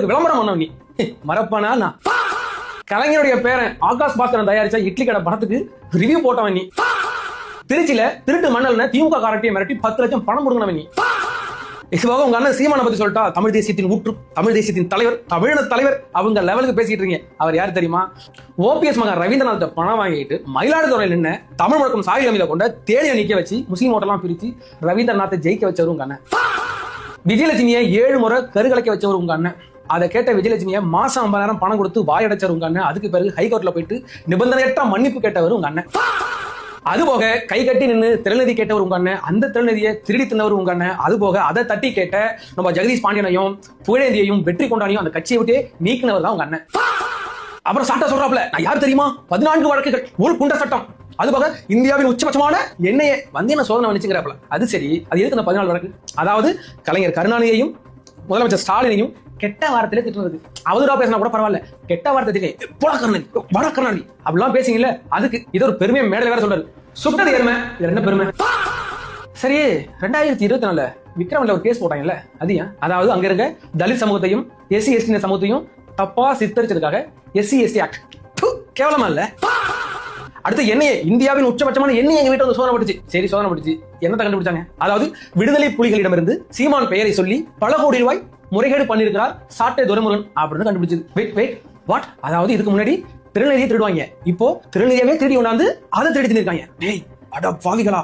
விளம்பரம் பண்ண நீ மறப்பானா நான் கலைஞருடைய பேரன் ஆகாஷ் பாஸ்கரன் தயாரிச்ச இட்லி கடை படத்துக்கு ரிவ்யூ போட்டவன் நீ திருச்சியில திருட்டு மண்ணல்ன திமுக காரட்டியை மிரட்டி 10 லட்சம் பணம் கொடுக்கணும் நீ இதுவாக உங்க அண்ணன் சீமானை பத்தி சொல்லிட்டா தமிழ் தேசியத்தின் ஊற்று தமிழ் தேசியத்தின் தலைவர் தமிழன தலைவர் அவங்க லெவலுக்கு பேசிட்டு இருக்கீங்க. அவர் யார் தெரியுமா? ஓபிஎஸ் மகன் ரவீந்திரநாத் பணம் வாங்கிட்டு மயிலாடுதுறையில் நின்று தமிழ் முழக்கம் சாகில் அமீத கொண்ட தேனியை நிக்க வச்சு முஸ்லீம் ஓட்டெல்லாம் பிரிச்சு ரவீந்திரநாத்தை ஜெயிக்க வச்சவர் உங்க அண்ணன். விஜயலட்சுமியை 7 முறை கருகலைக்க வச்சவர் உங்க அண்ணன். அதை கேட்ட விஜயலட்சுமியை மாசம் 50,000 பணம் கொடுத்து வாயடைச்சவர் உங்க அண்ணன். அதுக்கு பிறகு ஹைகோர்ட்ல போயிட்டு நிபந்தனையற்ற மன்னிப்பு கேட்டவர் உங்க அண்ணன். அதுபோக கை கட்டி நின்று திறநிதி கேட்டவர் உங்க அண்ணன். அந்த திறநிதியை திருடி தின்னவர் உங்க அண்ணன். அதுபோக அதை தட்டி கேட்ட நம்ம ஜெகதீஷ் பாண்டியனையும் புகழேந்தியையும் வெற்றி கொண்டாடியும் அந்த கட்சியை விட்டே நீக்கினவர் தான் உங்க அண்ணன். அப்புறம் சாட்டா சொல்றாப்ல, நான் யார் தெரியுமா? 14 வழக்குகள், ஒரு குண்ட சட்டம், அதுபோக இந்தியாவின் உச்சபட்சமான எண்ணெயை வந்து என்ன சோதனை வந்துச்சுங்கிறப்பல. அது சரி, அது எதுக்கு அந்த 14 வழக்கு? அதாவது கலைஞர் கருணாநிதியையும் முதலமைச்சர் ஸ்டாலினையும் கெட்ட வார்த்தையில திட்டுறது. அவதூறா பேசினா கூட பரவாயில்ல, கெட்ட வார்த்தை திட்டு போடா கருணாநிதி வட கருணாநிதி அப்படிலாம் பேசிங்கல்ல, அதுக்கு இது ஒரு பெருமையை மேடையில வேற சொல்றாரு. சுட்டது எருமை, இது என்ன பெருமை? சரி, 2024 விக்ரம்ல ஒரு கேஸ் போட்டாங்கல்ல, அது ஏன்? அதாவது அங்க இருக்க தலித் சமூகத்தையும் எஸ்சி எஸ்டி சமூகத்தையும் தப்பா சித்தரிச்சதுக்காக SC ST ஆக்ட். கேவலமா இல்ல? அடுத்து எண்ணெயை, இந்தியாவின் உச்சபட்சமான எண்ணெய் எங்க வீட்டு வந்து சோதனை பட்டுச்சு. சரி, சோதனை பட்டுச்சு, என்னத்தை கண்டுபிடிச்சாங்க? அதாவது விடுதலை புலிகளிடமிருந்து சீமான் பெயரை சொல்லி பல கோடி ரூபாய் முறைகேடு பண்ணிருக்கிறார் சாட்டை துரைமுருகன் அப்படின்னு கண்டுபிடிச்சது. Wait what? அதாவது இதுக்கு முன்னாடி திருநெல்வேலியை திருடுவாங்க, இப்போ திருநெல்வேலியாவே திருடி கொண்டாந்து அதை திருடி தின்னிருக்காங்க. டேய் அட பாவிகளா!